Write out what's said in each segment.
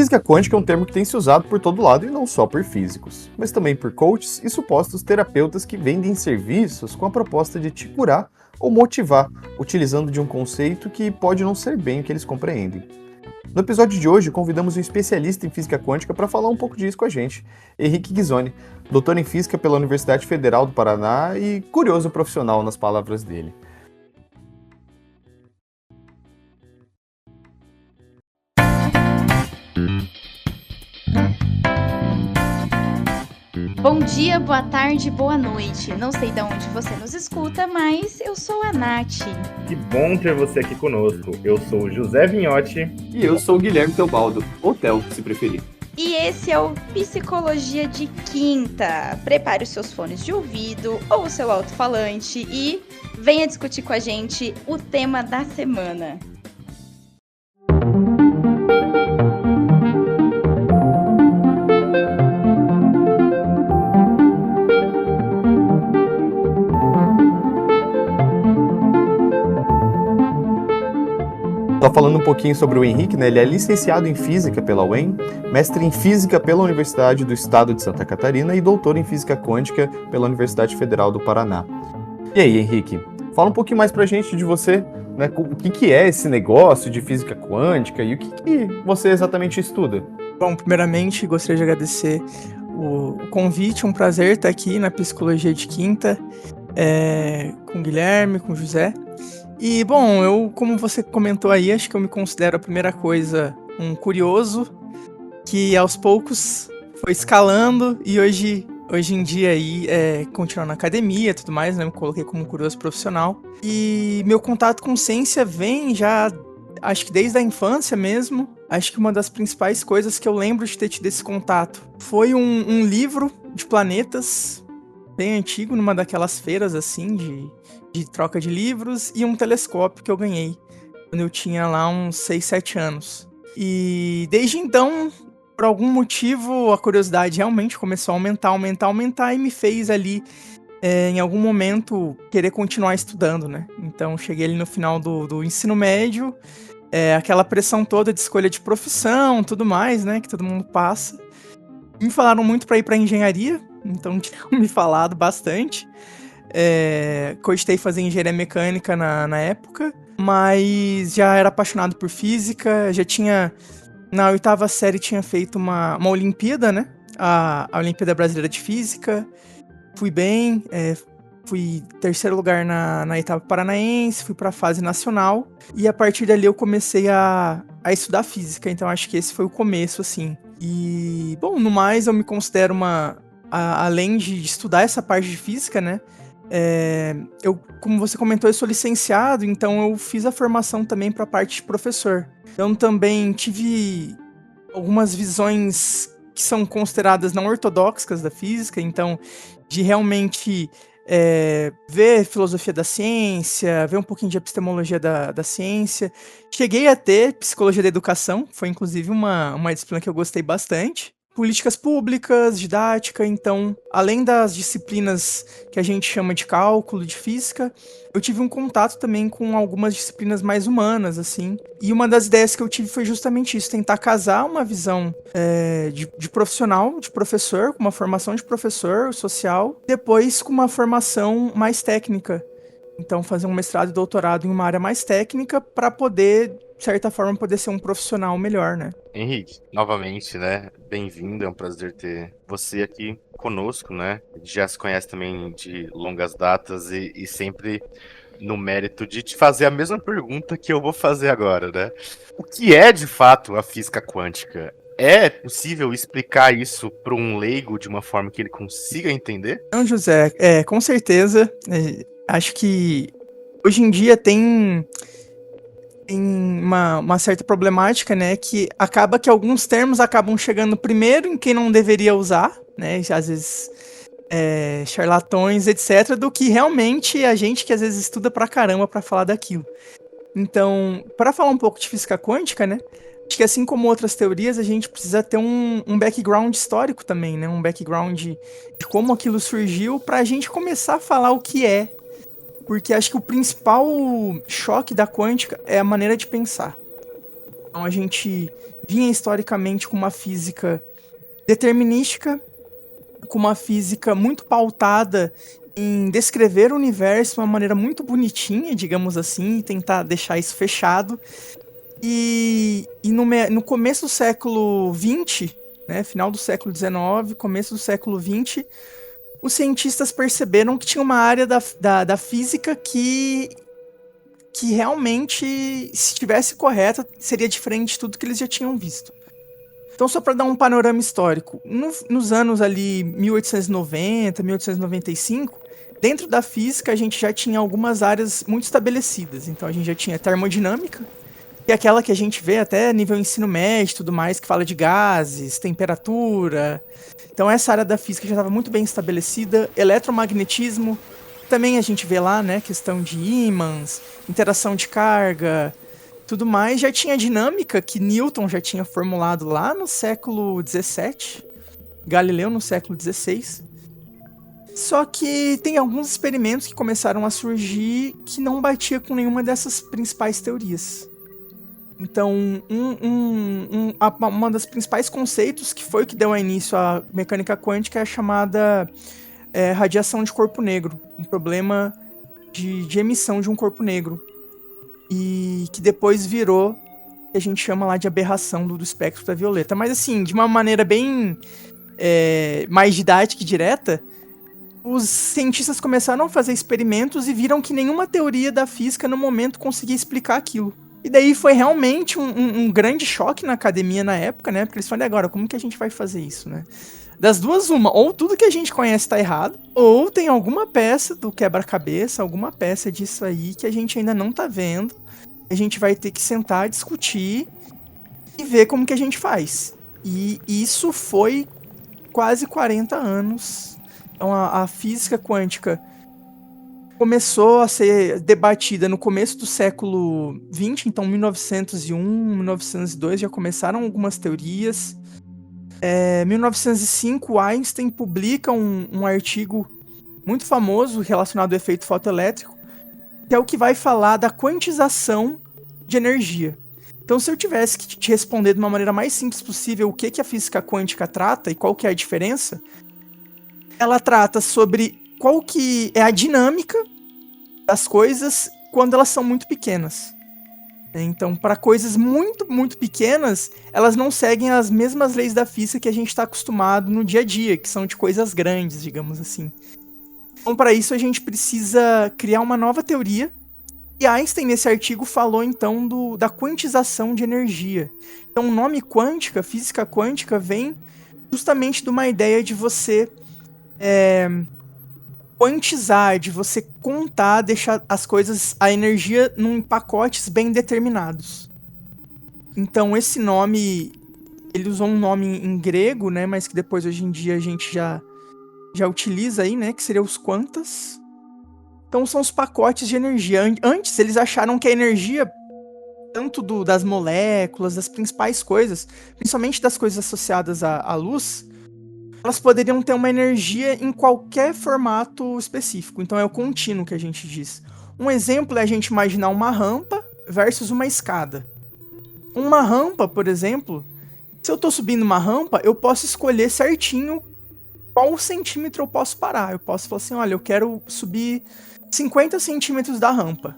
Física quântica é um termo que tem se usado por todo lado e não só por físicos, mas também por coaches e supostos terapeutas que vendem serviços com a proposta de te curar ou motivar, utilizando de um conceito que pode não ser bem o que eles compreendem. No episódio de hoje, convidamos um especialista em física quântica para falar um pouco disso com a gente, Henrique Ghisoni, doutor em física pela Universidade Federal do Paraná e curioso profissional nas palavras dele. Bom dia, boa tarde, boa noite. Não sei de onde você nos escuta, mas eu sou a Nath. Que bom ter você aqui conosco. Eu sou o José Vinhotti. E eu sou o Guilherme Teobaldo, ou Theo, se preferir. E esse é o Psicologia de Quinta. Prepare os seus fones de ouvido ou o seu alto-falante e venha discutir com a gente o tema da semana. Só falando um pouquinho sobre o Henrique, né? Ele é licenciado em Física pela UEM, mestre em Física pela Universidade do Estado de Santa Catarina e doutor em Física Quântica pela Universidade Federal do Paraná. E aí, Henrique, fala um pouquinho mais pra gente de você, né? O que é esse negócio de Física Quântica e o que você exatamente estuda? Bom, primeiramente, gostaria de agradecer o convite, um prazer estar aqui na Psicologia de Quinta, com o Guilherme, com o José. E, bom, eu, como você comentou aí, acho que eu me considero a primeira coisa um curioso, que aos poucos foi escalando e hoje em dia aí, continuando na academia e tudo mais, né, me coloquei como curioso profissional. E meu contato com ciência vem já, acho que desde a infância mesmo. Acho que uma das principais coisas que eu lembro de ter tido esse contato foi um livro de planetas bem antigo, numa daquelas feiras assim, de troca de livros, e um telescópio que eu ganhei quando eu tinha lá uns 6, 7 anos. E desde então, por algum motivo, a curiosidade realmente começou a aumentar e me fez ali, em algum momento, querer continuar estudando, né? Então, cheguei ali no final do ensino médio, aquela pressão toda de escolha de profissão, tudo mais, né, que todo mundo passa. Me falaram muito para ir para engenharia, então tinham me falado bastante. Cogitei fazer engenharia mecânica na época, mas já era apaixonado por física, já tinha, na 8ª série, tinha feito uma Olimpíada, né? A Olimpíada Brasileira de Física. Fui bem, fui 3º lugar na etapa paranaense, fui para a fase nacional, e a partir dali eu comecei a estudar física, então acho que esse foi o começo, assim. E, bom, no mais eu me considero além de estudar essa parte de física, né? Eu, como você comentou, eu sou licenciado, então eu fiz a formação também para a parte de professor. Então também tive algumas visões que são consideradas não ortodoxas da física, então de realmente ver filosofia da ciência, ver um pouquinho de epistemologia da ciência. Cheguei a ter psicologia da educação, foi inclusive uma disciplina que eu gostei bastante. Políticas públicas, didática, então, além das disciplinas que a gente chama de cálculo, de física, eu tive um contato também com algumas disciplinas mais humanas, assim. E uma das ideias que eu tive foi justamente isso, tentar casar uma visão de profissional, de professor, com uma formação de professor social, depois com uma formação mais técnica. Então, fazer um mestrado e doutorado em uma área mais técnica para poder, de certa forma, poder ser um profissional melhor, né? Henrique, novamente, né? Bem-vindo, é um prazer ter você aqui conosco, né? Já se conhece também de longas datas e sempre no mérito de te fazer a mesma pergunta que eu vou fazer agora, né? O que é, de fato, a física quântica? É possível explicar isso para um leigo de uma forma que ele consiga entender? Não, José, com certeza. Acho que hoje em dia tem uma certa problemática, né, que acaba que alguns termos acabam chegando primeiro em quem não deveria usar, né, às vezes charlatões, etc., do que realmente a gente que às vezes estuda pra caramba pra falar daquilo. Então, para falar um pouco de física quântica, né, acho que assim como outras teorias, a gente precisa ter um background histórico também, né, um background de como aquilo surgiu pra gente começar a falar o que é. Porque acho que o principal choque da quântica é a maneira de pensar. Então a gente vinha historicamente com uma física determinística, com uma física muito pautada em descrever o universo de uma maneira muito bonitinha, digamos assim, e tentar deixar isso fechado. E no começo do século XX, né, final do século XIX, começo do século XX, os cientistas perceberam que tinha uma área da física que realmente, se estivesse correta, seria diferente de tudo que eles já tinham visto. Então, só para dar um panorama histórico, nos anos ali 1890, 1895, dentro da física a gente já tinha algumas áreas muito estabelecidas. Então, a gente já tinha termodinâmica, que é aquela que a gente vê até nível ensino médio e tudo mais, que fala de gases, temperatura. Então, essa área da física já estava muito bem estabelecida. Eletromagnetismo, também a gente vê lá, né, questão de ímãs, interação de carga, tudo mais. Já tinha dinâmica, que Newton já tinha formulado lá no século XVII, Galileu no século XVI. Só que tem alguns experimentos que começaram a surgir que não batia com nenhuma dessas principais teorias. Então, uma das principais conceitos que foi que deu início à mecânica quântica é a chamada radiação de corpo negro, um problema de emissão de um corpo negro, e que depois virou, que a gente chama lá de aberração do espectro ultravioleta. Mas assim, de uma maneira bem mais didática e direta, os cientistas começaram a fazer experimentos e viram que nenhuma teoria da física no momento conseguia explicar aquilo. E daí foi realmente um grande choque na academia na época, né? Porque eles falaram, agora, como que a gente vai fazer isso, né? Das duas, uma, ou tudo que a gente conhece tá errado, ou tem alguma peça do quebra-cabeça, alguma peça disso aí que a gente ainda não tá vendo. A gente vai ter que sentar, discutir e ver como que a gente faz. E isso foi quase 40 anos. Então a física quântica começou a ser debatida no começo do século XX, então 1901, 1902 já começaram algumas teorias. Em 1905, Einstein publica um artigo muito famoso relacionado ao efeito fotoelétrico, que é o que vai falar da quantização de energia. Então, se eu tivesse que te responder de uma maneira mais simples possível o que a física quântica trata e qual que é a diferença, ela trata sobre qual que é a dinâmica das coisas quando elas são muito pequenas. Então, para coisas muito, muito pequenas, elas não seguem as mesmas leis da física que a gente está acostumado no dia a dia, que são de coisas grandes, digamos assim. Então, para isso, a gente precisa criar uma nova teoria. E Einstein, nesse artigo, falou, então, da quantização de energia. Então, o nome quântica, física quântica, vem justamente de uma ideia de você quantizar, de você contar, deixar as coisas, a energia, em pacotes bem determinados. Então, esse nome, ele usou um nome em grego, né, mas que depois, hoje em dia, a gente já utiliza aí, né, que seria os quantas. Então, são os pacotes de energia. Antes, eles acharam que a energia, tanto das moléculas, das principais coisas, principalmente das coisas associadas à luz, elas poderiam ter uma energia em qualquer formato específico. Então, é o contínuo que a gente diz. Um exemplo é a gente imaginar uma rampa versus uma escada. Uma rampa, por exemplo, se eu estou subindo uma rampa, eu posso escolher certinho qual centímetro eu posso parar. Eu posso falar assim, olha, eu quero subir 50 centímetros da rampa.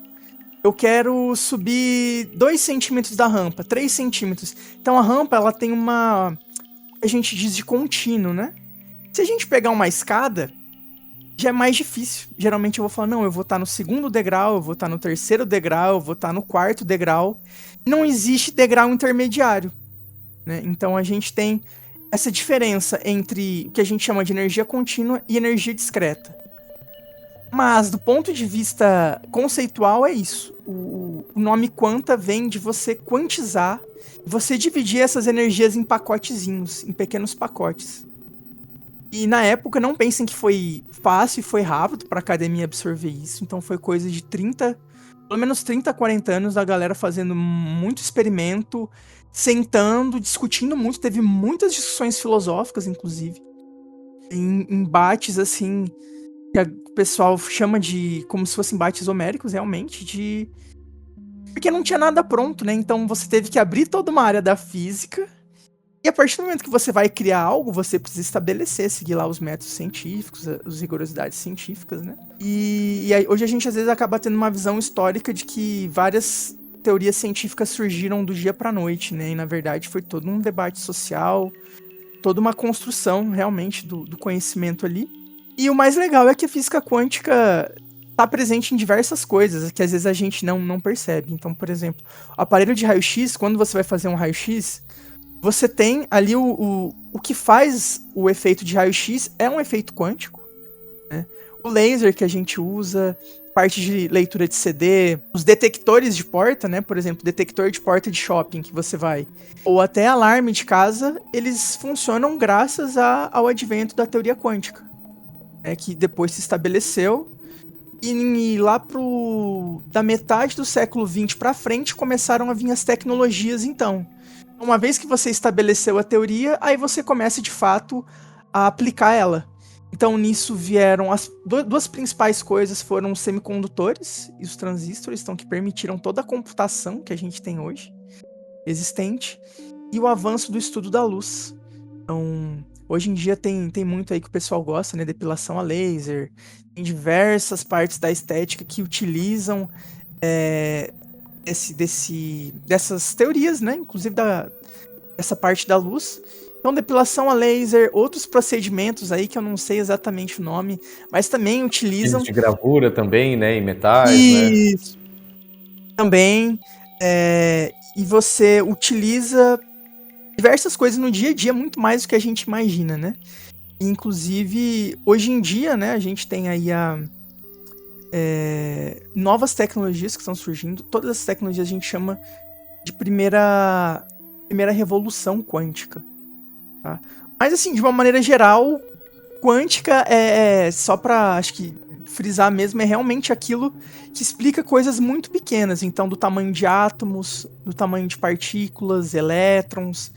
Eu quero subir 2 centímetros da rampa, 3 centímetros. Então, a rampa, ela tem a gente diz de contínuo, né? Se a gente pegar uma escada, já é mais difícil. Geralmente eu vou falar, não, eu vou estar no 2º degrau, eu vou estar no 3º degrau, eu vou estar no 4º degrau. Não existe degrau intermediário, né? Então a gente tem essa diferença entre o que a gente chama de energia contínua e energia discreta. Mas, do ponto de vista conceitual, é isso. O nome quanta vem de você quantizar, você dividir essas energias em pacotezinhos, em pequenos pacotes. E na época, não pensem que foi fácil e foi rápido para a academia absorver isso. Então foi coisa de pelo menos 30, 40 anos da galera fazendo muito experimento, sentando, discutindo muito. Teve muitas discussões filosóficas, inclusive. Em embates, assim, que o pessoal chama de, como se fossem embates homéricos, realmente, Porque não tinha nada pronto, né? Então você teve que abrir toda uma área da física. E a partir do momento que você vai criar algo, você precisa estabelecer, seguir lá os métodos científicos, as rigorosidades científicas, né? E aí, hoje a gente às vezes acaba tendo uma visão histórica de que várias teorias científicas surgiram do dia para a noite, né? E na verdade foi todo um debate social, toda uma construção realmente do conhecimento ali. E o mais legal é que a física quântica está presente em diversas coisas que às vezes a gente não percebe. Então, por exemplo, o aparelho de raio-x, quando você vai fazer um raio-x, você tem ali o que faz o efeito de raio-x é um efeito quântico, né? O laser que a gente usa, parte de leitura de CD, os detectores de porta, né? Por exemplo, detector de porta de shopping que você vai, ou até alarme de casa, eles funcionam graças ao advento da teoria quântica, né? Que depois se estabeleceu e lá da metade do século XX para frente começaram a vir as tecnologias, então. Uma vez que você estabeleceu a teoria, aí você começa de fato a aplicar ela. Então nisso vieram as duas principais coisas, foram os semicondutores e os transistores, então, que permitiram toda a computação que a gente tem hoje existente, e o avanço do estudo da luz. Então, hoje em dia tem muito aí que o pessoal gosta, né? Depilação a laser, tem diversas partes da estética que utilizam dessas teorias, né? Inclusive essa parte da luz. Então, depilação a laser, outros procedimentos aí que eu não sei exatamente o nome, mas também utilizam. De gravura também, né? Em metais, Isso. Também. E você utiliza diversas coisas no dia a dia, muito mais do que a gente imagina, né? Inclusive, hoje em dia, né, a gente tem aí novas tecnologias que estão surgindo. Todas essas tecnologias a gente chama de primeira revolução quântica, tá? Mas assim, de uma maneira geral, quântica só para, acho que, frisar mesmo, é realmente aquilo que explica coisas muito pequenas. Então, do tamanho de átomos, do tamanho de partículas, elétrons.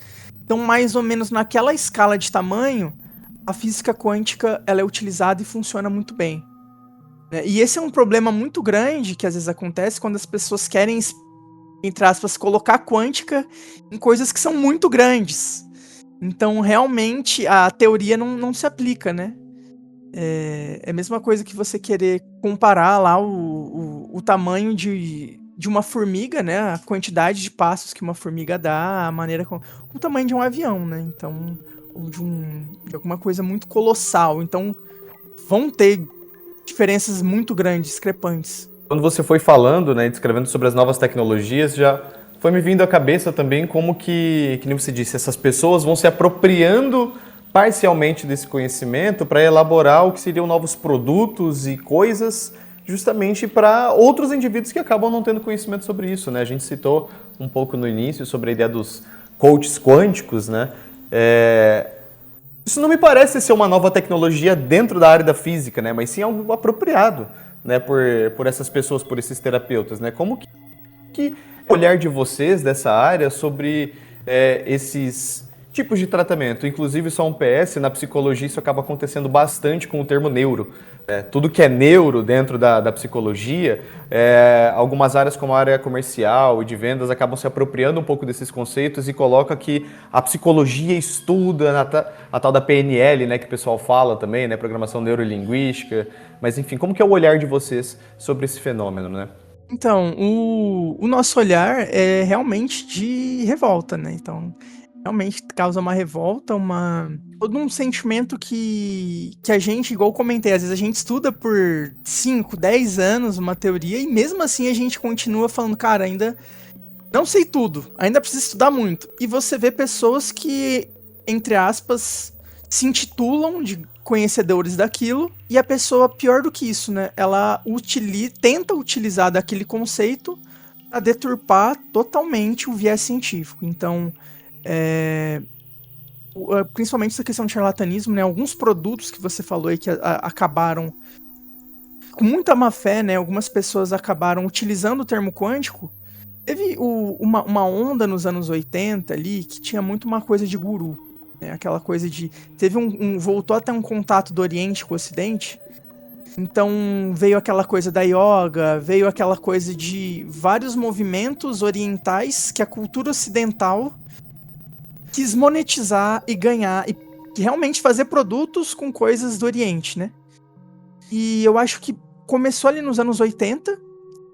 Então, mais ou menos naquela escala de tamanho, a física quântica ela é utilizada e funciona muito bem. E esse é um problema muito grande que às vezes acontece quando as pessoas querem, entre aspas, colocar quântica em coisas que são muito grandes. Então, realmente, a teoria não se aplica, né? É a mesma coisa que você querer comparar lá o tamanho de uma formiga, né? A quantidade de passos que uma formiga dá, a maneira com o tamanho de um avião, né? Então, ou de alguma coisa muito colossal. Então, vão ter diferenças muito grandes, discrepantes. Quando você foi falando, né, descrevendo sobre as novas tecnologias, já foi me vindo à cabeça também como que nem você disse, essas pessoas vão se apropriando parcialmente desse conhecimento para elaborar o que seriam novos produtos e coisas justamente para outros indivíduos que acabam não tendo conhecimento sobre isso, né? A gente citou um pouco no início sobre a ideia dos coaches quânticos, né? Isso não me parece ser uma nova tecnologia dentro da área da física, né? Mas sim algo apropriado, né? Por essas pessoas, por esses terapeutas, né? Como que o olhar de vocês dessa área sobre esses tipos de tratamento? Inclusive, só um PS, na psicologia isso acaba acontecendo bastante com o termo neuro. Tudo que é neuro dentro da psicologia, algumas áreas como a área comercial e de vendas acabam se apropriando um pouco desses conceitos e coloca que a psicologia estuda a tal da PNL, né, que o pessoal fala também, né, programação neurolinguística. Mas enfim, como que é o olhar de vocês sobre esse fenômeno, né? Então, o nosso olhar é realmente de revolta, né? Então, realmente causa uma revolta, todo um sentimento que a gente, igual eu comentei, às vezes a gente estuda por 5, 10 anos uma teoria e mesmo assim a gente continua falando, cara, ainda não sei tudo, ainda preciso estudar muito. E você vê pessoas que, entre aspas, se intitulam de conhecedores daquilo, e a pessoa, pior do que isso, né? Ela tenta utilizar daquele conceito para deturpar totalmente o viés científico. Então, principalmente essa questão de charlatanismo, né? Alguns produtos que você falou aí que acabaram com muita má fé, né? Algumas pessoas acabaram utilizando o termo quântico. Teve uma onda nos anos 80 ali que tinha muito uma coisa de guru. Aquela coisa de... voltou até um contato do Oriente com o Ocidente. Então veio aquela coisa da yoga, veio aquela coisa de vários movimentos orientais que a cultura ocidental quis monetizar e ganhar e realmente fazer produtos com coisas do Oriente, né? E eu acho que começou ali nos anos 80.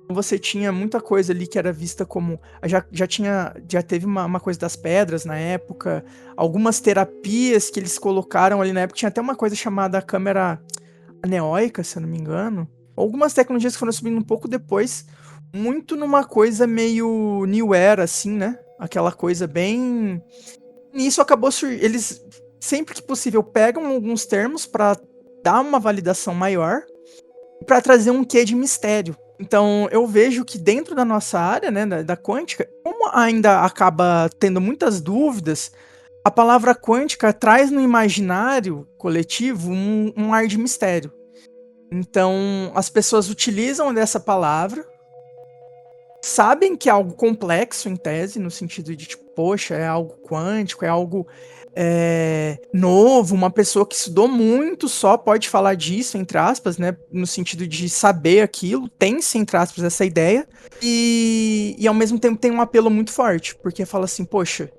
Você tinha muita coisa ali que era vista como... Já teve uma coisa das pedras na época, algumas terapias que eles colocaram ali na época. Tinha até uma coisa chamada câmera aneóica, se eu não me engano. Algumas tecnologias que foram subindo um pouco depois, muito numa coisa meio New Era, assim, né? Aquela coisa bem... Nisso acabou eles, sempre que possível, pegam alguns termos para dar uma validação maior e para trazer um quê de mistério. Então, eu vejo que dentro da nossa área, né, da quântica, como ainda acaba tendo muitas dúvidas, a palavra quântica traz no imaginário coletivo um ar de mistério. Então, as pessoas utilizam dessa palavra, sabem que é algo complexo em tese, no sentido de, tipo, poxa, é algo quântico, é algo novo, uma pessoa que estudou muito só pode falar disso, entre aspas, né, no sentido de saber aquilo, tem-se, entre aspas, essa ideia, e ao mesmo tempo tem um apelo muito forte, porque fala assim, poxa,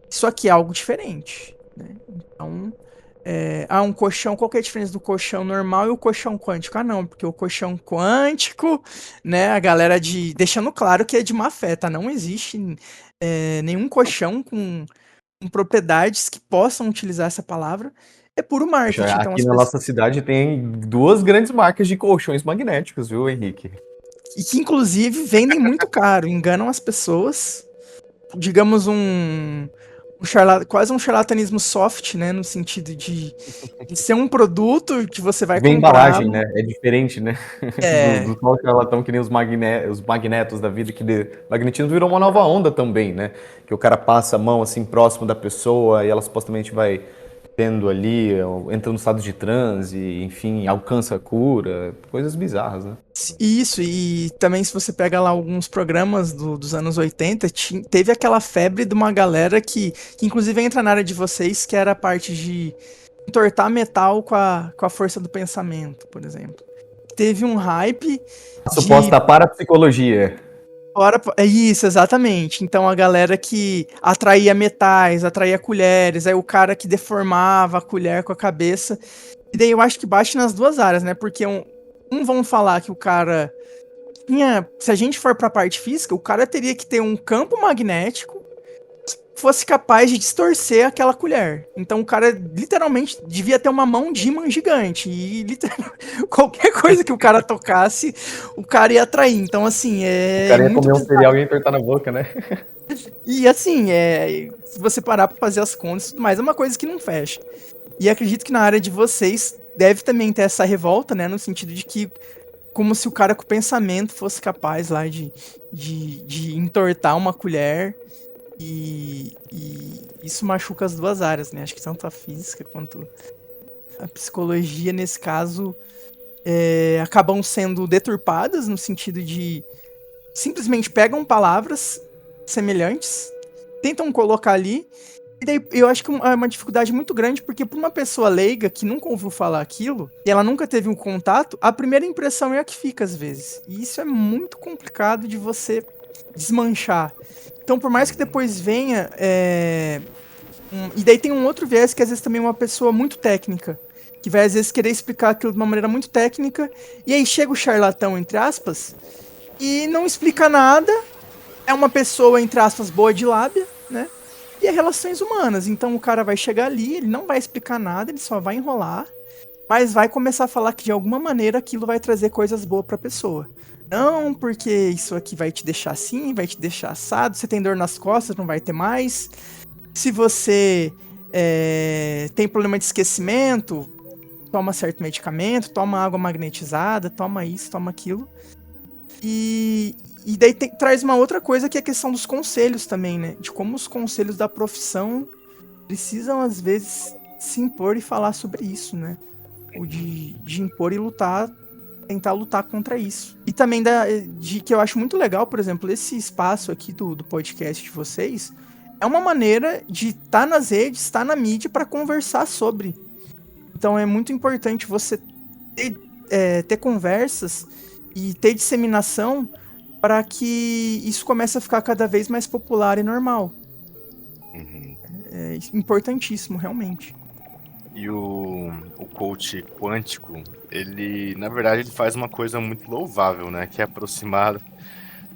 isso aqui é algo diferente, né? Então, um colchão, qual que é a diferença do colchão normal e o colchão quântico? Ah, não, porque o colchão quântico, né, a galera deixando claro que é de má fé, tá? Não existe nenhum colchão com propriedades que possam utilizar essa palavra, é puro marketing. Poxa, então, aqui na nossa cidade tem 2 grandes marcas de colchões magnéticos, viu, Henrique? E que, inclusive, vendem muito caro, enganam as pessoas. Digamos quase um charlatanismo soft, né? No sentido de ser um produto que você vai Vem comprar. embalagem, né? É diferente, né? Do tal charlatão que nem os magnetos da vida, magnetismo virou uma nova onda também, né? Que o cara passa a mão assim próximo da pessoa e ela supostamente vai tendo ali, entra no estado de transe, enfim, alcança a cura, coisas bizarras, né? Isso, e também se você pega lá alguns programas dos anos 80, teve aquela febre de uma galera que inclusive entra na área de vocês, que era a parte de entortar metal com a força do pensamento, por exemplo. Teve um hype A suposta parapsicologia. Isso, exatamente. Então a galera que atraía metais, atraía colheres, aí o cara que deformava a colher com a cabeça. E daí eu acho que bate nas duas áreas, né? Porque vão falar que o cara se a gente for pra parte física, o cara teria que ter um campo magnético que fosse capaz de distorcer aquela colher. Então o cara literalmente devia ter uma mão de imã gigante. E qualquer coisa que o cara tocasse, o cara ia atrair. Então, assim, O cara ia comer um cereal e ia entortar na boca, né? E assim, se você parar pra fazer as contas e tudo mais, é uma coisa que não fecha. E acredito que na área de vocês deve também ter essa revolta, né? No sentido de que como se o cara com o pensamento fosse capaz lá de entortar uma colher. E isso machuca as duas áreas, né? Acho que tanto a física quanto a psicologia, nesse caso, acabam sendo deturpadas no sentido de simplesmente pegam palavras semelhantes, tentam colocar ali, e daí eu acho que é uma dificuldade muito grande, porque para uma pessoa leiga que nunca ouviu falar aquilo, e ela nunca teve um contato, a primeira impressão é a que fica às vezes. E isso é muito complicado de você desmanchar. Então, por mais que depois venha... E daí tem um outro viés que às vezes também é uma pessoa muito técnica, que vai às vezes querer explicar aquilo de uma maneira muito técnica, e aí chega o charlatão, entre aspas, e não explica nada, é uma pessoa, entre aspas, boa de lábia, né? E é relações humanas. Então o cara vai chegar ali, ele não vai explicar nada, ele só vai enrolar, mas vai começar a falar que de alguma maneira aquilo vai trazer coisas boas pra pessoa. Não, porque isso aqui vai te deixar assim, vai te deixar assado, você tem dor nas costas, não vai ter mais. Se você tem problema de esquecimento, toma certo medicamento, toma água magnetizada, toma isso, toma aquilo. E daí traz uma outra coisa que é a questão dos conselhos também, né? De como os conselhos da profissão precisam, às vezes, se impor e falar sobre isso, né? O de impor e lutar, tentar lutar contra isso. E também que eu acho muito legal, por exemplo, esse espaço aqui do podcast de vocês é uma maneira de estar nas redes, estar na mídia para conversar sobre. Então é muito importante você ter conversas e ter disseminação para que isso comece a ficar cada vez mais popular e normal. Uhum. É importantíssimo, realmente. E o coach quântico, ele, na verdade, ele faz uma coisa muito louvável, né? Que é aproximar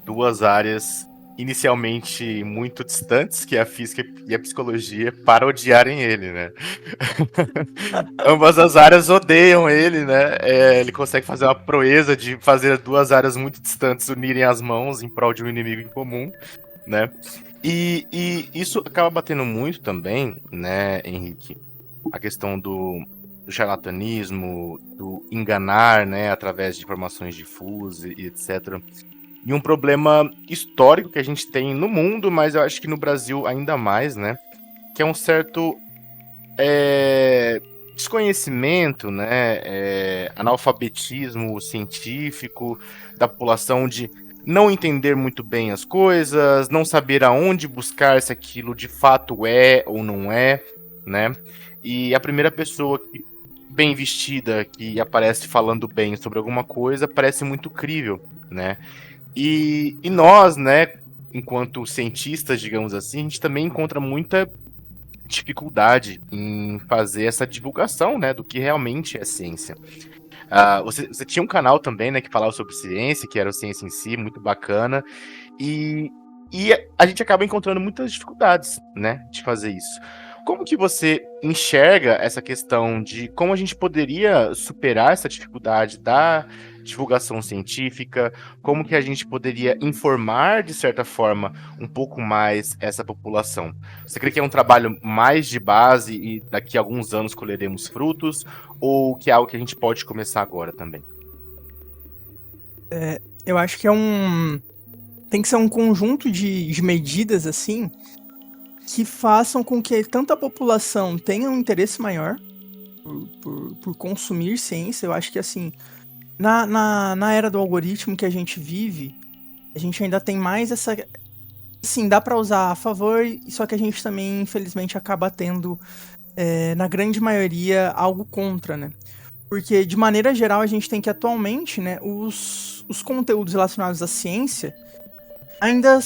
duas áreas inicialmente muito distantes, que é a física e a psicologia, para odiarem ele, né? Ambas as áreas odeiam ele, né? Ele consegue fazer uma proeza de fazer duas áreas muito distantes unirem as mãos em prol de um inimigo em comum, né? E isso acaba batendo muito também, né, Henrique? A questão do charlatanismo, do enganar, né, através de informações difusas e etc. E um problema histórico que a gente tem no mundo, mas eu acho que no Brasil ainda mais, né? Que é um certo desconhecimento, né? Analfabetismo científico da população de não entender muito bem as coisas, não saber aonde buscar se aquilo de fato é ou não é, né? E a primeira pessoa bem vestida que aparece falando bem sobre alguma coisa parece muito crível, né? E nós, né, enquanto cientistas, digamos assim, a gente também encontra muita dificuldade em fazer essa divulgação, né, do que realmente é ciência. Você tinha um canal também, né, que falava sobre ciência, que era o Ciência em Si, muito bacana, e, e a gente acaba encontrando muitas dificuldades, né, de fazer isso. Como que você enxerga essa questão de como a gente poderia superar essa dificuldade da divulgação científica? Como que a gente poderia informar, de certa forma, um pouco mais essa população? Você crê que é um trabalho mais de base e daqui a alguns anos colheremos frutos? Ou que é algo que a gente pode começar agora também? Eu acho que tem que ser um conjunto de medidas, assim, que façam com que tanta população tenha um interesse maior por consumir ciência. Eu acho que, assim, na era do algoritmo que a gente vive, a gente ainda tem mais essa... Sim, dá pra usar a favor, só que a gente também, infelizmente, acaba tendo, na grande maioria, algo contra, né? Porque, de maneira geral, a gente tem que, atualmente, né, os conteúdos relacionados à ciência ainda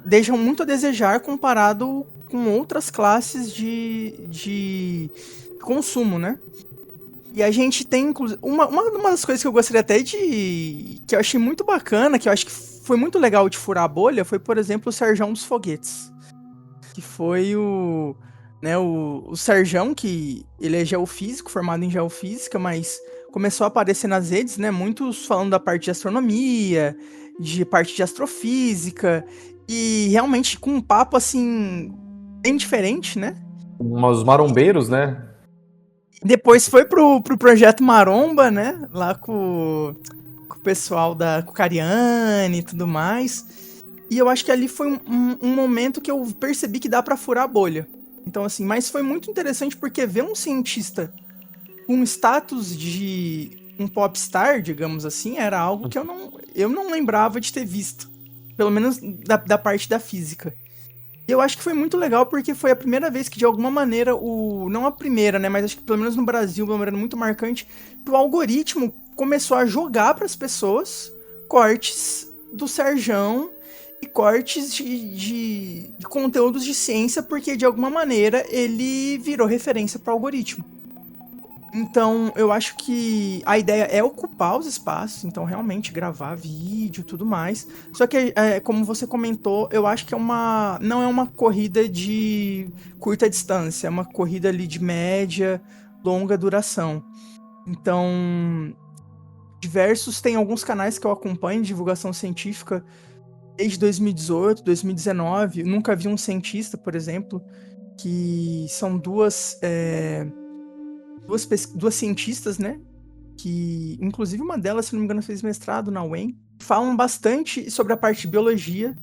deixam muito a desejar comparado com outras classes de consumo, né? E a gente tem, inclusive, uma das coisas que eu gostaria até que eu achei muito bacana, que eu acho que foi muito legal de furar a bolha, foi, por exemplo, o Serjão dos Foguetes. Que foi o Serjão, que ele é geofísico, formado em geofísica, mas começou a aparecer nas redes, né? Muitos falando da parte de astronomia, de parte de astrofísica, e realmente com um papo, assim, bem diferente, né? Os marombeiros, né? Depois foi pro Projeto Maromba, né? Lá com o pessoal com o Cariani e tudo mais. E eu acho que ali foi um momento que eu percebi que dá pra furar a bolha. Então, assim, mas foi muito interessante porque ver um cientista com status de um popstar, digamos assim, era algo que eu não lembrava de ter visto. Pelo menos da parte da física. E eu acho que foi muito legal porque foi a primeira vez que, de alguma maneira, não a primeira, né, mas acho que pelo menos no Brasil, de uma maneira muito marcante, que o algoritmo começou a jogar para as pessoas cortes do Serjão e cortes de conteúdos de ciência, porque de alguma maneira ele virou referência para o algoritmo. Então, eu acho que a ideia é ocupar os espaços, então realmente gravar vídeo e tudo mais. Só que, como você comentou, eu acho que não é uma corrida de curta distância, é uma corrida ali de média, longa duração. Então, tem alguns canais que eu acompanho de divulgação científica desde 2018, 2019. Eu nunca vi um cientista, por exemplo, que são duas cientistas, né? Que, inclusive, uma delas, se não me engano, fez mestrado na UEM. Falam bastante sobre a parte de biologia.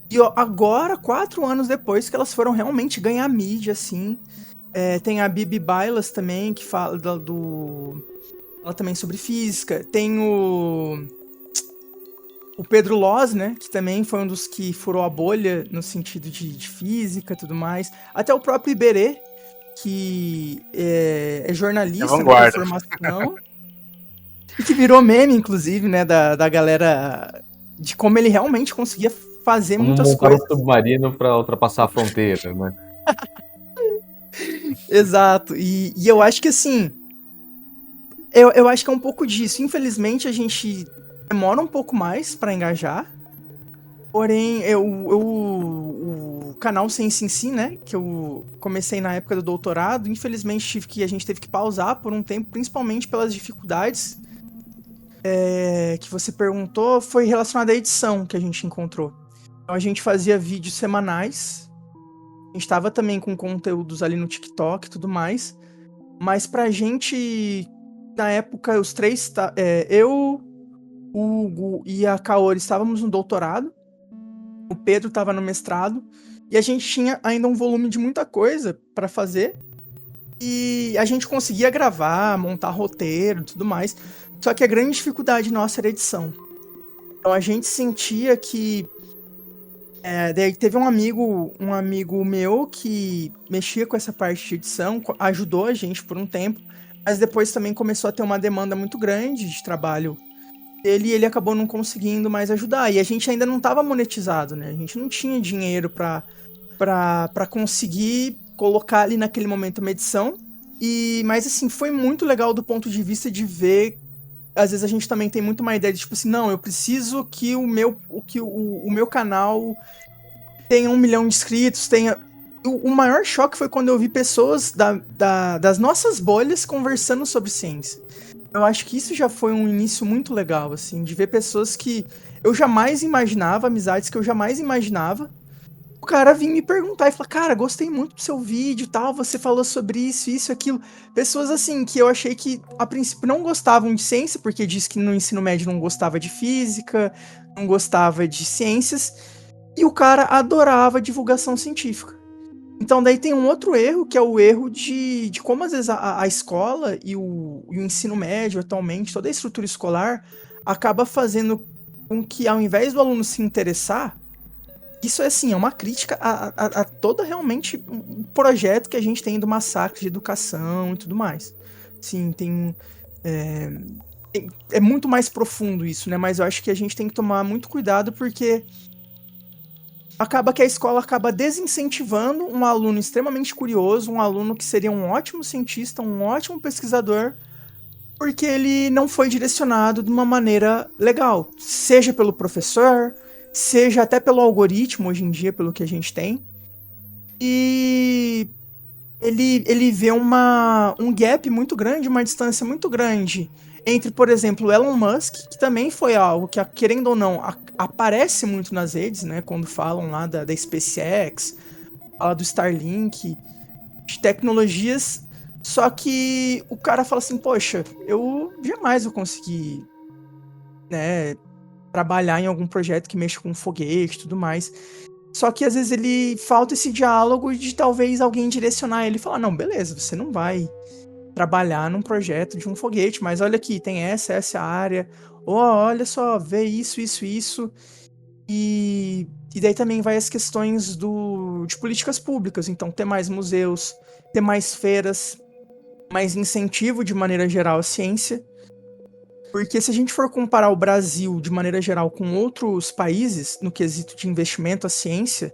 E agora, 4 anos depois, que elas foram realmente ganhar mídia, assim. Tem a Bibi Bailas também, que fala ela também sobre física. Tem o Pedro Loz, né? Que também foi um dos que furou a bolha no sentido de física e tudo mais. Até o próprio Iberê, que é jornalista, É né, por vanguarda. formação, e que virou meme, inclusive, né, da galera, de como ele realmente conseguia fazer Como muitas montar coisas. um submarino pra ultrapassar a fronteira, né? Exato, e eu acho que assim, eu acho que é um pouco disso. Infelizmente, a gente demora um pouco mais pra engajar. Porém, o canal Sense em Si, né, que eu comecei na época do doutorado, infelizmente a gente teve que pausar por um tempo, principalmente pelas dificuldades que você perguntou, foi relacionada à edição que a gente encontrou. Então a gente fazia vídeos semanais, a gente estava também com conteúdos ali no TikTok e tudo mais, mas pra gente, na época, os três, eu, o Hugo e a Kaori estávamos no doutorado, o Pedro estava no mestrado, e a gente tinha ainda um volume de muita coisa para fazer, e a gente conseguia gravar, montar roteiro e tudo mais, só que a grande dificuldade nossa era a edição. Então a gente sentia que... daí teve um amigo meu que mexia com essa parte de edição, ajudou a gente por um tempo, mas depois também começou a ter uma demanda muito grande de trabalho dele e ele acabou não conseguindo mais ajudar. E a gente ainda não estava monetizado, né? A gente não tinha dinheiro para conseguir colocar ali naquele momento uma edição. Mas assim, foi muito legal do ponto de vista de ver. Às vezes a gente também tem muito uma ideia de tipo assim, não, eu preciso que o meu canal tenha 1 milhão de inscritos, tenha. O maior choque foi quando eu vi pessoas das nossas bolhas conversando sobre ciência. Eu acho que isso já foi um início muito legal, assim, de ver pessoas que eu jamais imaginava, amizades que eu jamais imaginava. O cara vinha me perguntar e falar, cara, gostei muito do seu vídeo e tal, você falou sobre isso, aquilo. Pessoas, assim, que eu achei que, a princípio, não gostavam de ciência, porque disse que no ensino médio não gostava de física, não gostava de ciências, e o cara adorava divulgação científica. Então daí tem um outro erro, que é o erro de como às vezes a escola e o ensino médio atualmente, toda a estrutura escolar, acaba fazendo com que ao invés do aluno se interessar, isso é assim, é uma crítica a toda realmente um projeto que a gente tem do massacre de educação e tudo mais. Sim, é muito mais profundo isso, né? Mas eu acho que a gente tem que tomar muito cuidado porque acaba que a escola acaba desincentivando um aluno extremamente curioso, um aluno que seria um ótimo cientista, um ótimo pesquisador, porque ele não foi direcionado de uma maneira legal, seja pelo professor, seja até pelo algoritmo hoje em dia, pelo que a gente tem. E ele vê um gap muito grande, uma distância muito grande entre, por exemplo, o Elon Musk, que também foi algo que, querendo ou não, aparece muito nas redes, né? Quando falam lá da SpaceX, fala do Starlink, de tecnologias, só que o cara fala assim, poxa, eu jamais vou conseguir, né, trabalhar em algum projeto que mexa com foguete e tudo mais. Só que às vezes ele falta esse diálogo de talvez alguém direcionar ele e falar, não, beleza, você não vai trabalhar num projeto de um foguete, mas olha aqui, tem essa área, ou olha só, vê isso. E daí também vai as questões de políticas públicas, então ter mais museus, ter mais feiras, mais incentivo de maneira geral à ciência. Porque se a gente for comparar o Brasil de maneira geral com outros países no quesito de investimento à ciência,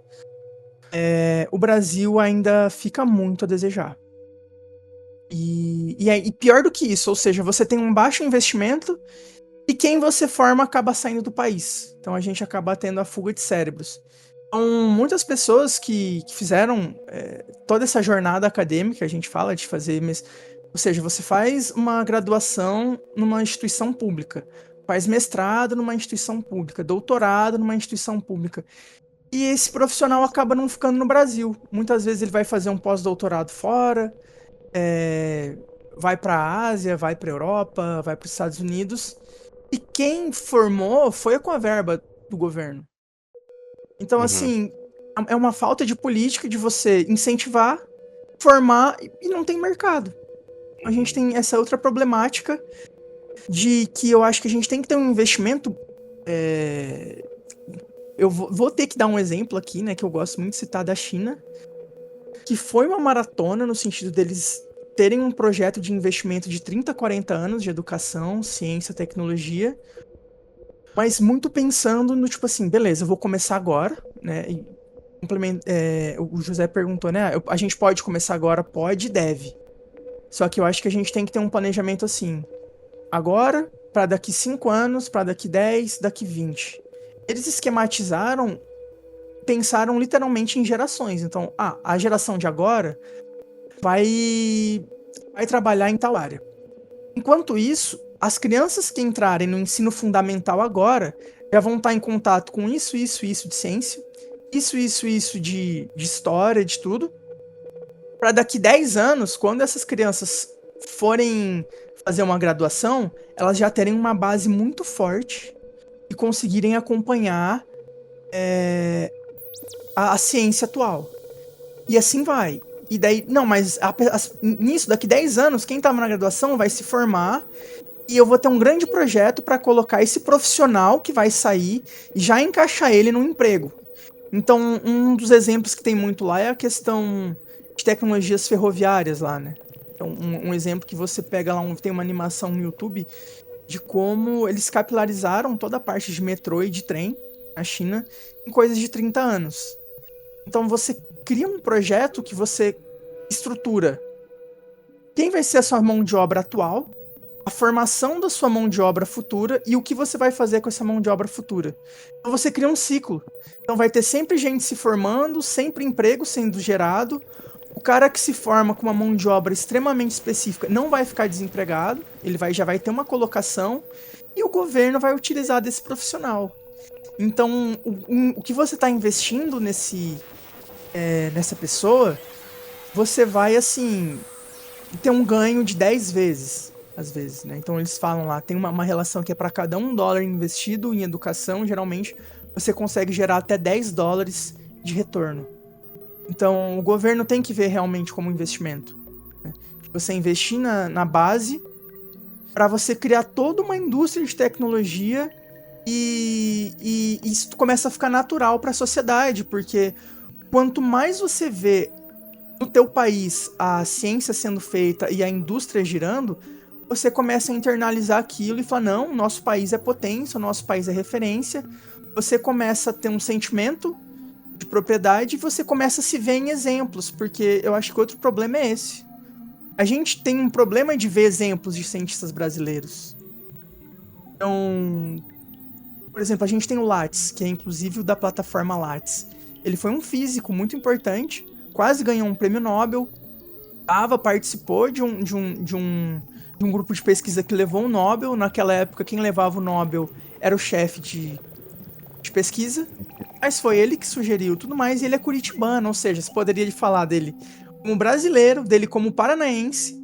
o Brasil ainda fica muito a desejar. E pior do que isso, ou seja, você tem um baixo investimento e quem você forma acaba saindo do país. Então a gente acaba tendo a fuga de cérebros. Então, muitas pessoas que fizeram toda essa jornada acadêmica, a gente fala de fazer, ou seja, você faz uma graduação numa instituição pública, faz mestrado numa instituição pública, doutorado numa instituição pública. E esse profissional acaba não ficando no Brasil. Muitas vezes ele vai fazer um pós-doutorado fora, vai para a Ásia, vai para a Europa, vai para os Estados Unidos. E quem formou foi com a verba do governo. Então, assim, é uma falta de política de você incentivar, formar e não tem mercado. A gente tem essa outra problemática de que eu acho que a gente tem que ter um investimento. Eu vou ter que dar um exemplo aqui, né, que eu gosto muito de citar da China. que foi uma maratona no sentido deles terem um projeto de investimento de 30, 40 anos de educação, ciência, tecnologia, mas muito pensando no tipo assim, beleza, eu vou começar agora, né? E o José perguntou, né? A gente pode começar agora? Pode e deve. Só que eu acho que a gente tem que ter um planejamento assim, agora, para daqui 5 anos, para daqui 10, daqui 20. Eles esquematizaram, pensaram literalmente em gerações. Então, a geração de agora vai trabalhar em tal área. Enquanto isso, as crianças que entrarem no ensino fundamental agora já vão estar em contato com isso de ciência, isso de história, de tudo. Para daqui 10 anos, quando essas crianças forem fazer uma graduação, elas já terem uma base muito forte e conseguirem acompanhar a ciência atual. E assim vai. E daí, não, mas nisso, daqui 10 anos, quem estava na graduação vai se formar e eu vou ter um grande projeto para colocar esse profissional que vai sair e já encaixar ele no emprego. Então, um dos exemplos que tem muito lá é a questão de tecnologias ferroviárias lá, né? Então, um exemplo que você pega lá, tem uma animação no YouTube de como eles capilarizaram toda a parte de metrô e de trem na China em coisas de 30 anos. Então, você cria um projeto que você estrutura quem vai ser a sua mão de obra atual, a formação da sua mão de obra futura e o que você vai fazer com essa mão de obra futura. Então você cria um ciclo. Então vai ter sempre gente se formando, sempre emprego sendo gerado. O cara que se forma com uma mão de obra extremamente específica não vai ficar desempregado, ele já vai ter uma colocação e o governo vai utilizar desse profissional. Então, o que você está investindo nessa pessoa, você vai, assim, ter um ganho de 10 vezes, às vezes, né? Então, eles falam lá, tem uma relação que é para cada $1 investido em educação, geralmente, você consegue gerar até $10 de retorno. Então, o governo tem que ver realmente como investimento, né? Você investir na base para você criar toda uma indústria de tecnologia e isso começa a ficar natural para a sociedade, porque quanto mais você vê no teu país a ciência sendo feita e a indústria girando, você começa a internalizar aquilo e falar, não, nosso país é potência, o nosso país é referência. Você começa a ter um sentimento de propriedade e você começa a se ver em exemplos, porque eu acho que outro problema é esse. A gente tem um problema de ver exemplos de cientistas brasileiros. Então, por exemplo, a gente tem o Lattes, que é inclusive o da plataforma Lattes. Ele foi um físico muito importante, quase ganhou um prêmio Nobel, participou de um grupo de pesquisa que levou o Nobel. Naquela época, quem levava o Nobel era o chefe de pesquisa, mas foi ele que sugeriu tudo mais, e ele é curitibano, ou seja, você poderia falar dele como brasileiro, dele como paranaense,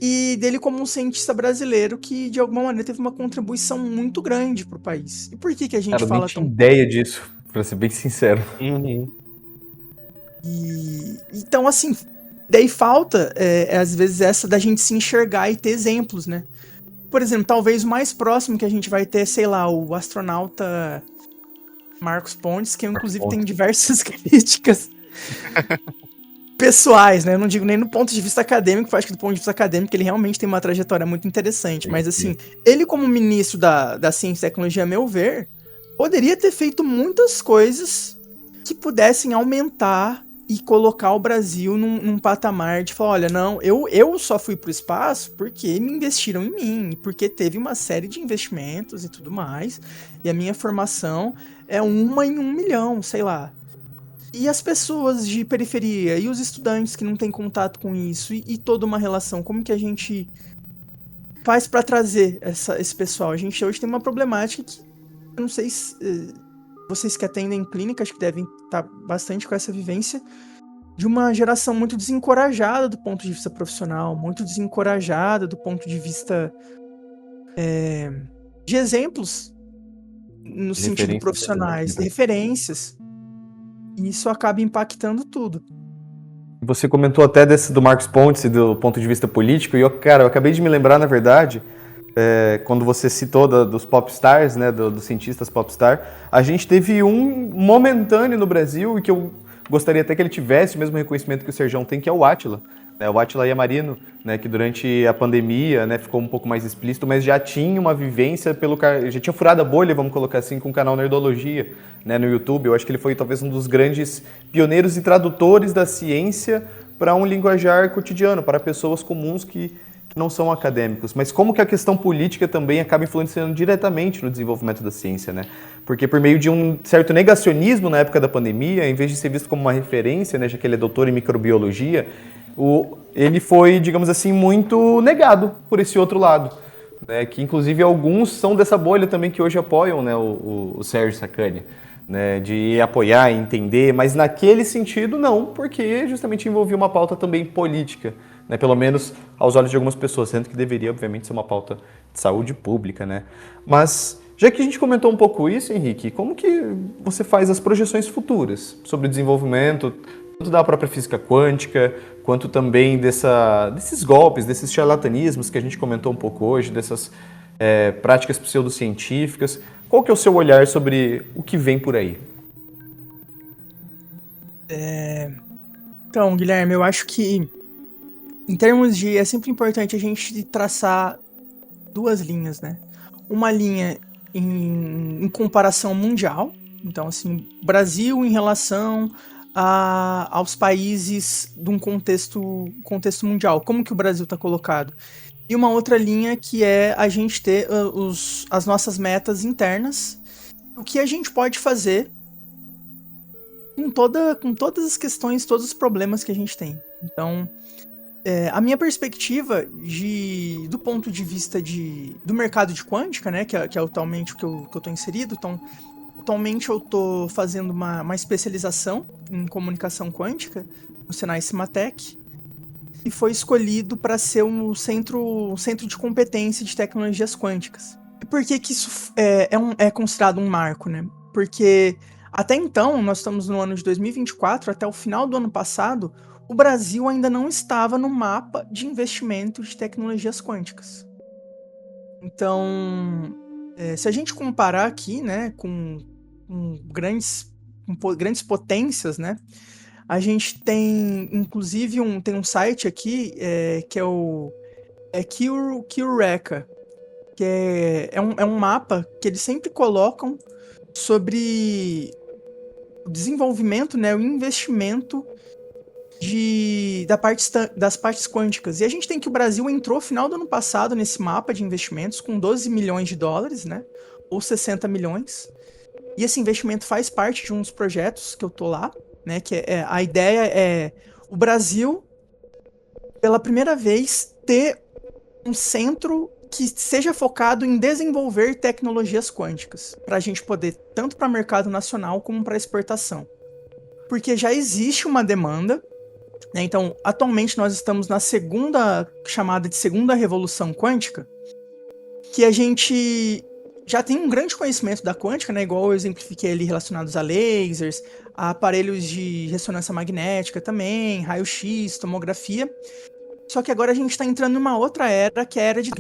e dele como um cientista brasileiro que, de alguma maneira, teve uma contribuição muito grande pro país. E por que a gente Cara, eu fala nem tinha tão... ideia disso, pra ser bem sincero. Então, assim, daí falta, às vezes, essa da gente se enxergar e ter exemplos, né? Por exemplo, talvez o mais próximo que a gente vai ter, sei lá, o astronauta Marcos Pontes, que inclusive tem diversas críticas pessoais, né? Eu não digo nem no ponto de vista acadêmico, porque eu acho que do ponto de vista acadêmico ele realmente tem uma trajetória muito interessante, mas assim, ele como ministro da Ciência e Tecnologia, a meu ver, poderia ter feito muitas coisas que pudessem aumentar e colocar o Brasil num patamar de falar, olha, não, eu só fui pro espaço porque me investiram em mim, porque teve uma série de investimentos e tudo mais, e a minha formação é 1 em 1 milhão, sei lá. E as pessoas de periferia, e os estudantes que não têm contato com isso, e toda uma relação, como que a gente faz para trazer esse pessoal? A gente hoje tem uma problemática que, eu não sei se vocês que atendem clínica, acho que devem estar bastante com essa vivência, de uma geração muito desencorajada do ponto de vista profissional, muito desencorajada do ponto de vista de exemplos, no sentido profissionais, referências. E isso acaba impactando tudo. Você comentou até do Marcos Pontes e do ponto de vista político, e eu acabei de me lembrar, na verdade, quando você citou dos popstars, né, dos cientistas popstar, a gente teve um momentâneo no Brasil, e que eu gostaria até que ele tivesse o mesmo reconhecimento que o Serjão tem, que é o Átila. O Átila Yamarino, né, que durante a pandemia, né, ficou um pouco mais explícito, mas já tinha uma vivência já tinha furado a bolha, vamos colocar assim, com o canal Nerdologia, né, no YouTube. Eu acho que ele foi talvez um dos grandes pioneiros e tradutores da ciência para um linguajar cotidiano, para pessoas comuns que não são acadêmicos. Mas como que a questão política também acaba influenciando diretamente no desenvolvimento da ciência, né? Porque por meio de um certo negacionismo na época da pandemia, em vez de ser visto como uma referência, né, já que ele é doutor em microbiologia, ele foi, digamos assim, muito negado por esse outro lado, né, que inclusive alguns são dessa bolha também que hoje apoiam, né, o Sérgio Sacani, né, de apoiar, entender, mas naquele sentido não, porque justamente envolvia uma pauta também política, né, pelo menos aos olhos de algumas pessoas, sendo que deveria, obviamente, ser uma pauta de saúde pública, né. Mas, já que a gente comentou um pouco isso, Henrique, como que você faz as projeções futuras sobre o desenvolvimento tanto da própria física quântica, quanto também desses golpes, desses charlatanismos que a gente comentou um pouco hoje, dessas práticas pseudocientíficas? Qual que é o seu olhar sobre o que vem por aí? Então, Guilherme, eu acho que em termos de... é sempre importante a gente traçar duas linhas, né? Uma linha em comparação mundial, então, assim, Brasil em relação aos países de um contexto mundial, como que o Brasil está colocado. E uma outra linha que é a gente ter as nossas metas internas, o que a gente pode fazer com todas as questões, todos os problemas que a gente tem. Então, a minha perspectiva do ponto de vista do mercado de quântica, né, que é atualmente o que eu estou inserido, então, atualmente eu estou fazendo uma especialização em comunicação quântica no Senai Cimatec e foi escolhido para ser um centro de competência de tecnologias quânticas. E por que isso é considerado um marco, né? Porque até então, nós estamos no ano de 2024, até o final do ano passado, o Brasil ainda não estava no mapa de investimento de tecnologias quânticas. Então, se a gente comparar aqui, né, com grandes potências, né, a gente tem, inclusive, tem um site aqui, que é o QRECA, que é um mapa que eles sempre colocam sobre o desenvolvimento, né, o investimento das partes quânticas. E a gente tem que o Brasil entrou no final do ano passado nesse mapa de investimentos com 12 milhões de dólares, né, ou 60 milhões. E esse investimento faz parte de um dos projetos que eu tô lá, né, que a ideia é o Brasil, pela primeira vez, ter um centro que seja focado em desenvolver tecnologias quânticas, para a gente poder, tanto para o mercado nacional como para exportação. Porque já existe uma demanda, né, então, atualmente nós estamos na chamada de segunda revolução quântica, que a gente já tem um grande conhecimento da quântica, né, igual eu exemplifiquei ali relacionados a lasers, a aparelhos de ressonância magnética também, raio-x, tomografia. Só que agora a gente está entrando numa outra era, que é a era de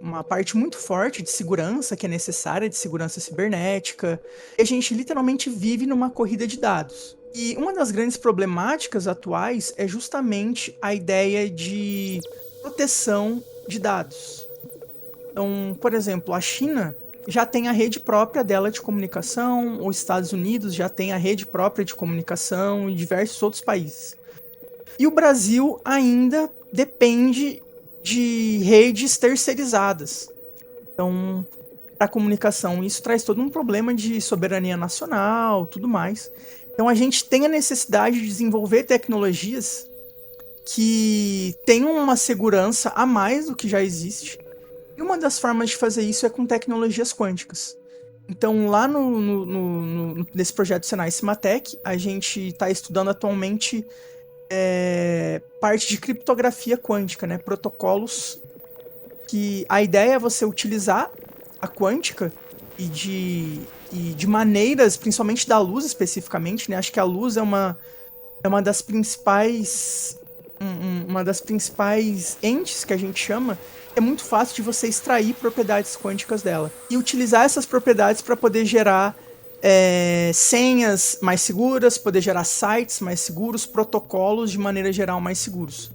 uma parte muito forte de segurança, que é necessária, de segurança cibernética. E a gente literalmente vive numa corrida de dados. E uma das grandes problemáticas atuais é justamente a ideia de proteção de dados. Então, por exemplo, a China já tem a rede própria dela de comunicação, os Estados Unidos já tem a rede própria de comunicação e diversos outros países. E o Brasil ainda depende de redes terceirizadas. Então, para a comunicação, isso traz todo um problema de soberania nacional, tudo mais. Então, a gente tem a necessidade de desenvolver tecnologias que tenham uma segurança a mais do que já existe. E uma das formas de fazer isso é com tecnologias quânticas. Então, lá nesse projeto Senai Cimatec, a gente está estudando atualmente parte de criptografia quântica, né? Protocolos que a ideia é você utilizar a quântica e de maneiras, principalmente da luz especificamente, né? Acho que a luz é uma das principais entes que a gente chama. É muito fácil de você extrair propriedades quânticas dela e utilizar essas propriedades para poder gerar senhas mais seguras, poder gerar sites mais seguros, protocolos de maneira geral mais seguros.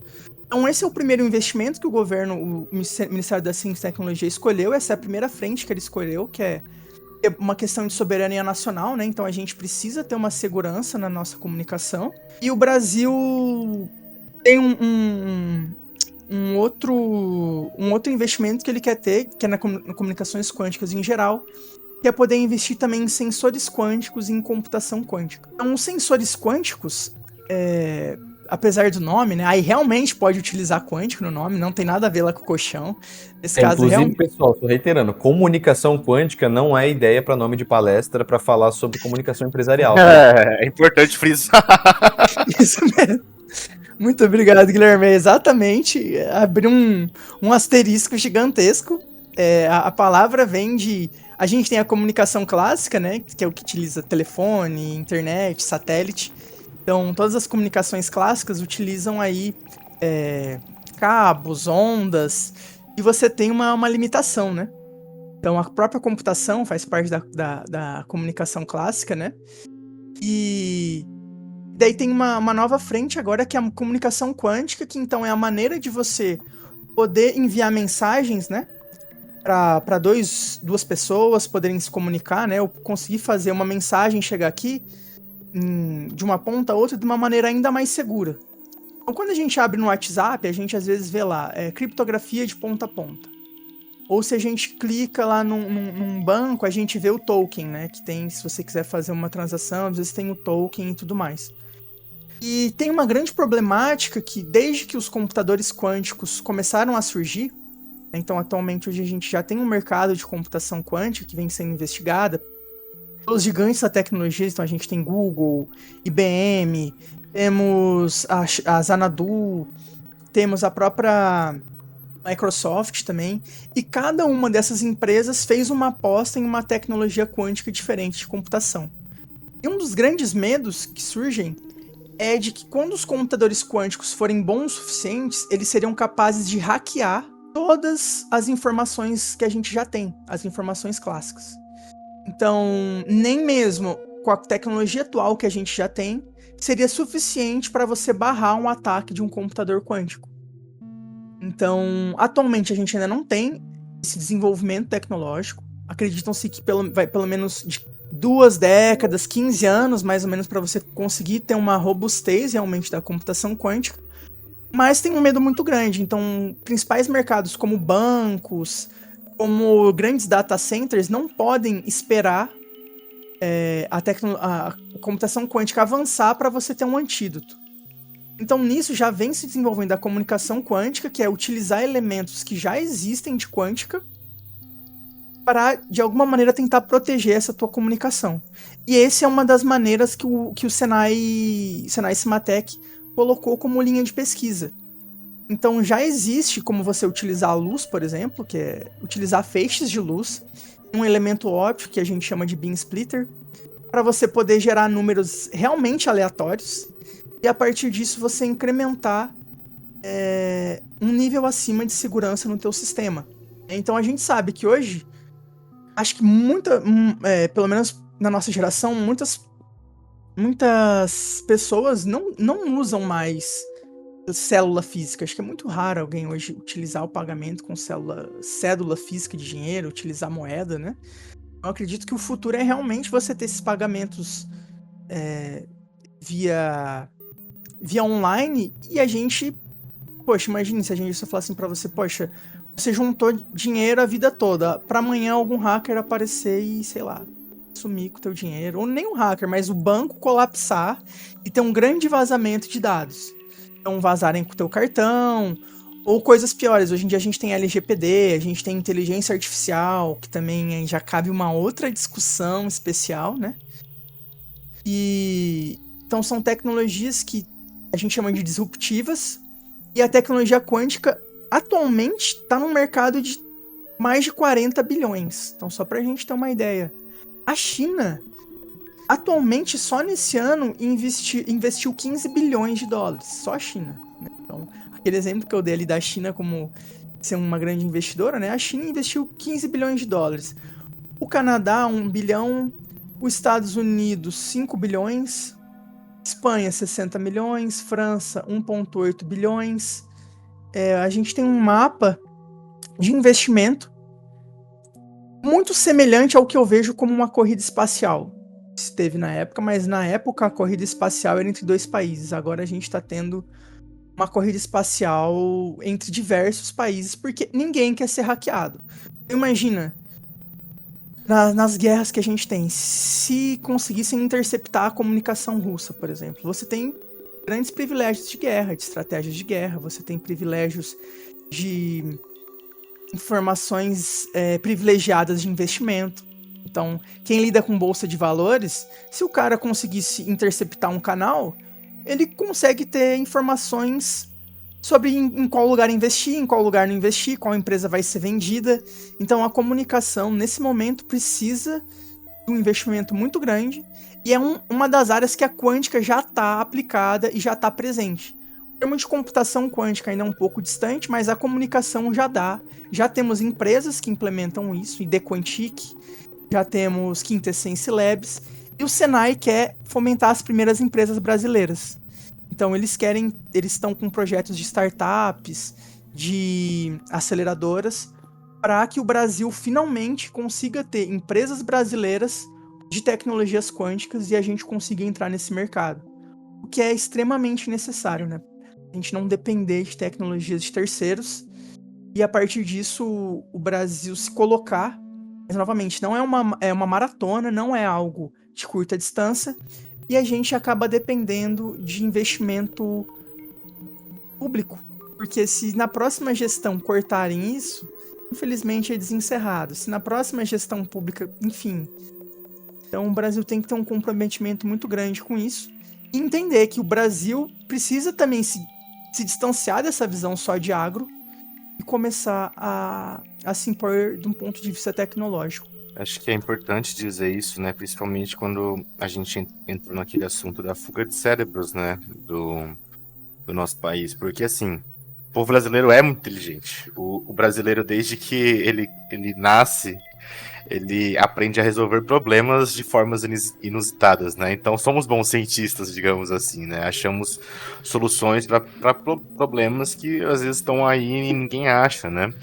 Então esse é o primeiro investimento que o Ministério da Ciência e Tecnologia escolheu, essa é a primeira frente que ele escolheu, que é uma questão de soberania nacional, né? Então a gente precisa ter uma segurança na nossa comunicação. E o Brasil tem um outro investimento que ele quer ter, que é na comunicações quânticas em geral, que é poder investir também em sensores quânticos e em computação quântica. Então, os sensores quânticos, apesar do nome, né? Aí realmente pode utilizar quântico no nome, não tem nada a ver lá com o colchão. Nesse caso, Inclusive, pessoal, só reiterando, comunicação quântica não é ideia para nome de palestra para falar sobre comunicação empresarial. Tá? É importante frisar. Isso mesmo. Muito obrigado, Guilherme. Exatamente. Abrir um asterisco gigantesco. A palavra vem de... A gente tem a comunicação clássica, né? Que é o que utiliza telefone, internet, satélite. Então, todas as comunicações clássicas utilizam aí cabos, ondas, e você tem uma limitação, né? Então, a própria computação faz parte da comunicação clássica, né? E daí tem uma nova frente agora, que é a comunicação quântica, que então é a maneira de você poder enviar mensagens, né? Para duas pessoas poderem se comunicar, né? Ou conseguir fazer uma mensagem chegar aqui de uma ponta a outra de uma maneira ainda mais segura. Então, quando a gente abre no WhatsApp, a gente às vezes vê lá, criptografia de ponta a ponta. Ou se a gente clica lá num banco, a gente vê o token, né? Que tem, se você quiser fazer uma transação, às vezes tem o token e tudo mais. E tem uma grande problemática que, desde que os computadores quânticos começaram a surgir, então atualmente hoje a gente já tem um mercado de computação quântica que vem sendo investigada pelos gigantes da tecnologia. Então a gente tem Google, IBM, temos a Xanadu, temos a própria Microsoft também, e cada uma dessas empresas fez uma aposta em uma tecnologia quântica diferente de computação. E um dos grandes medos que surgem é de que quando os computadores quânticos forem bons o suficientes, eles seriam capazes de hackear todas as informações que a gente já tem, as informações clássicas. Então, nem mesmo com a tecnologia atual que a gente já tem, seria suficiente para você barrar um ataque de um computador quântico. Então, atualmente a gente ainda não tem esse desenvolvimento tecnológico. Acreditam-se que vai pelo menos de 2 décadas, 15 anos, mais ou menos, para você conseguir ter uma robustez realmente da computação quântica. Mas tem um medo muito grande. Então, principais mercados como bancos, como grandes data centers, não podem esperar a computação quântica avançar para você ter um antídoto. Então, nisso já vem se desenvolvendo a comunicação quântica, que é utilizar elementos que já existem de quântica para, de alguma maneira, tentar proteger essa tua comunicação. E essa é uma das maneiras que o Senai Cimatec colocou como linha de pesquisa. Então, já existe como você utilizar a luz, por exemplo, que é utilizar feixes de luz, um elemento óptico que a gente chama de beam splitter, para você poder gerar números realmente aleatórios, e a partir disso você incrementar um nível acima de segurança no teu sistema. Então a gente sabe que hoje, acho que pelo menos na nossa geração, muitas pessoas não usam mais cédula física. Acho que é muito raro alguém hoje utilizar o pagamento com cédula física de dinheiro, utilizar moeda, né? Eu acredito que o futuro é realmente você ter esses pagamentos via online, e a gente... Poxa, imagine se a gente só falar assim pra você, poxa, você juntou dinheiro a vida toda, pra amanhã algum hacker aparecer e, sei lá, sumir com o teu dinheiro, ou nem um hacker, mas o banco colapsar e ter um grande vazamento de dados. Então vazarem com o teu cartão, ou coisas piores. Hoje em dia a gente tem LGPD, a gente tem inteligência artificial, que também já cabe uma outra discussão especial, né? E então são tecnologias que a gente chama de disruptivas, e a tecnologia quântica atualmente está num mercado de mais de 40 bilhões. Então, só para a gente ter uma ideia. A China, atualmente, só nesse ano, investiu 15 bilhões de dólares. Só a China. Né? Então, aquele exemplo que eu dei ali da China como ser uma grande investidora, né? A China investiu 15 bilhões de dólares. O Canadá, 1 bilhão. Os Estados Unidos, 5 bilhões. Espanha, 60 milhões. França, 1,8 bilhões. A gente tem um mapa de investimento muito semelhante ao que eu vejo como uma corrida espacial. Esteve na época, mas na época a corrida espacial era entre 2 países. Agora a gente está tendo uma corrida espacial entre diversos países, porque ninguém quer ser hackeado. Imagina, nas guerras que a gente tem, se conseguissem interceptar a comunicação russa, por exemplo, você tem grandes privilégios de guerra, de estratégias de guerra, você tem privilégios de informações privilegiadas de investimento. Então, quem lida com bolsa de valores, se o cara conseguisse interceptar um canal, ele consegue ter informações sobre em qual lugar investir, em qual lugar não investir, qual empresa vai ser vendida. Então, a comunicação, nesse momento, precisa de um investimento muito grande e é uma das áreas que a quântica já está aplicada e já está presente. O termo de computação quântica ainda é um pouco distante, mas a comunicação já dá. Já temos empresas que implementam isso, ID Quantic, já temos Quintessence Labs, e o Senai quer fomentar as primeiras empresas brasileiras. Então eles estão com projetos de startups, de aceleradoras, para que o Brasil finalmente consiga ter empresas brasileiras de tecnologias quânticas e a gente consiga entrar nesse mercado. O que é extremamente necessário, né? A gente não depender de tecnologias de terceiros e a partir disso o Brasil se colocar. Mas novamente, não é uma maratona, não é algo de curta distância, e a gente acaba dependendo de investimento público. Porque se na próxima gestão cortarem isso, infelizmente é desencerrado. Se na próxima gestão pública, enfim. Então o Brasil tem que ter um comprometimento muito grande com isso e entender que o Brasil precisa também se distanciar dessa visão só de agro e começar a se impor de um ponto de vista tecnológico. Acho que é importante dizer isso, né? Principalmente quando a gente entrou naquele assunto da fuga de cérebros, né? Do nosso país. Porque, assim, o povo brasileiro é muito inteligente. O brasileiro, desde que ele nasce, ele aprende a resolver problemas de formas inusitadas, né? Então, somos bons cientistas, digamos assim, né? Achamos soluções para problemas que, às vezes, estão aí e ninguém acha, né?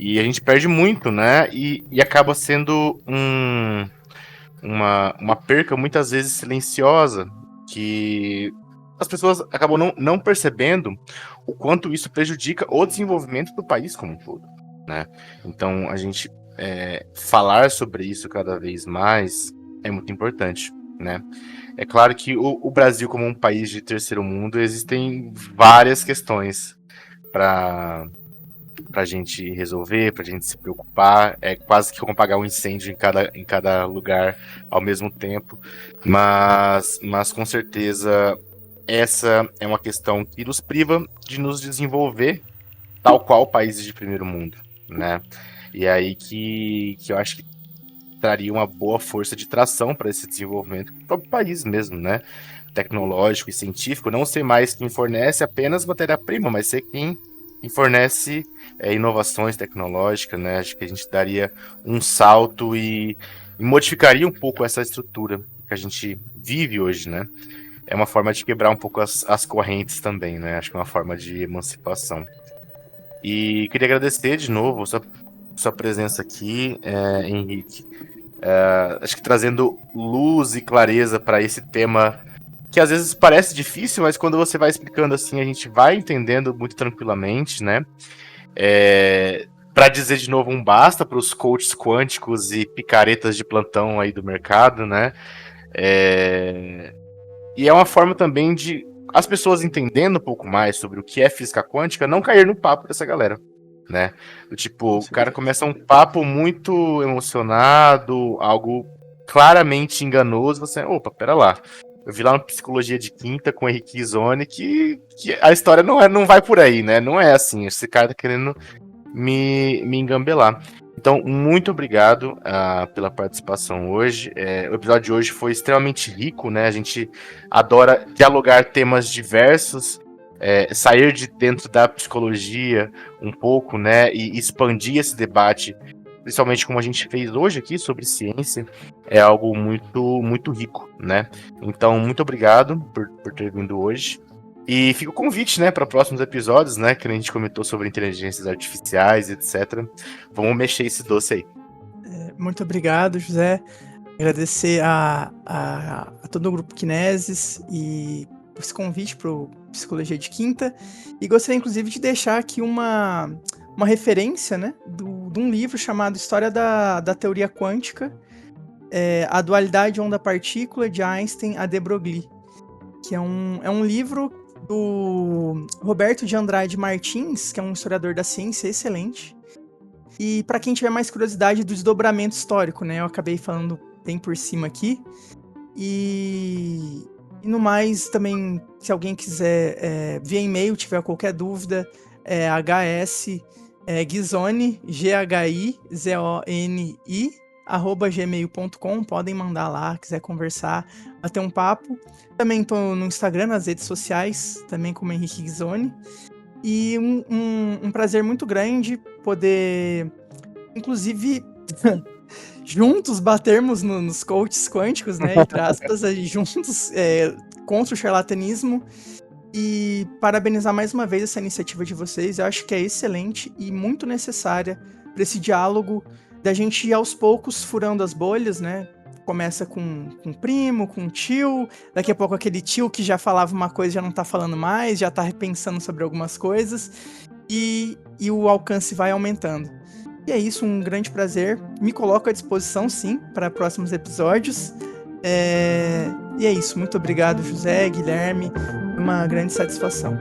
E a gente perde muito, né? E acaba sendo uma perca muitas vezes silenciosa, que as pessoas acabam não percebendo o quanto isso prejudica o desenvolvimento do país como um todo, né? Então, a gente falar sobre isso cada vez mais é muito importante, né? É claro que o Brasil, como um país de terceiro mundo, existem várias questões para a gente resolver, para a gente se preocupar. É quase que como apagar um incêndio em cada lugar ao mesmo tempo. Mas com certeza essa é uma questão que nos priva de nos desenvolver tal qual países de primeiro mundo, né? E aí que eu acho que traria uma boa força de tração para esse desenvolvimento do próprio país mesmo, né? Tecnológico e científico, não ser mais quem fornece apenas matéria-prima, mas ser quem fornece inovações tecnológicas, né? Acho que a gente daria um salto e modificaria um pouco essa estrutura que a gente vive hoje, né? É uma forma de quebrar um pouco as correntes também, né? Acho que é uma forma de emancipação. E queria agradecer de novo sua presença aqui, Henrique. Acho que trazendo luz e clareza para esse tema que às vezes parece difícil, mas quando você vai explicando assim, a gente vai entendendo muito tranquilamente, né? Para dizer de novo um basta para os coaches quânticos e picaretas de plantão aí do mercado, né? E é uma forma também de as pessoas entendendo um pouco mais sobre o que é física quântica, não cair no papo dessa galera, né? Tipo, o cara começa um papo muito emocionado, algo claramente enganoso, você, opa, pera lá. Eu vi lá no Psicologia de Quinta com o Henrique Izone que a história não vai por aí, né? Não é assim, esse cara tá querendo me engambelar. Então, muito obrigado pela participação hoje. O episódio de hoje foi extremamente rico, né? A gente adora dialogar temas diversos, sair de dentro da psicologia um pouco, né? E expandir esse debate, principalmente como a gente fez hoje aqui sobre ciência, é algo muito, muito rico, né? Então, muito obrigado por ter vindo hoje. E fica o convite, né, para próximos episódios, né, que a gente comentou sobre inteligências artificiais, etc. Vamos mexer esse doce aí. Muito obrigado, José. Agradecer a todo o Grupo Kinesis e por esse convite para o Psicologia de Quinta. E gostaria, inclusive, de deixar aqui uma referência, né, de um livro chamado História da Teoria Quântica, A Dualidade Onda-Partícula, de Einstein a de Broglie, que é um livro do Roberto de Andrade Martins, que é um historiador da ciência excelente. E para quem tiver mais curiosidade do desdobramento histórico, né, eu acabei falando bem por cima aqui. E no mais, também, se alguém quiser via e-mail, tiver qualquer dúvida, Ghisoni, GHIZONI, @gmail.com, podem mandar lá, quiser conversar, bater um papo. Também tô no Instagram, nas redes sociais, também como Henrique Ghisoni. E um prazer muito grande poder, inclusive, juntos batermos nos coaches quânticos, né, entre aspas, juntos contra o charlatanismo. E parabenizar mais uma vez essa iniciativa de vocês. Eu acho que é excelente e muito necessária para esse diálogo da gente ir aos poucos furando as bolhas, né? Começa com um primo, com um tio, daqui a pouco aquele tio que já falava uma coisa já não tá falando mais, já tá repensando sobre algumas coisas, e o alcance vai aumentando. E é isso, um grande prazer. Me coloco à disposição, sim, para próximos episódios. E é isso, muito obrigado, José, Guilherme, uma grande satisfação.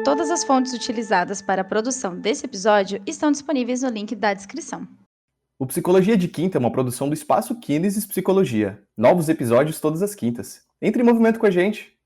Todas as fontes utilizadas para a produção desse episódio estão disponíveis no link da descrição. O Psicologia de Quinta é uma produção do Espaço Kinesis Psicologia. Novos episódios todas as quintas. Entre em movimento com a gente!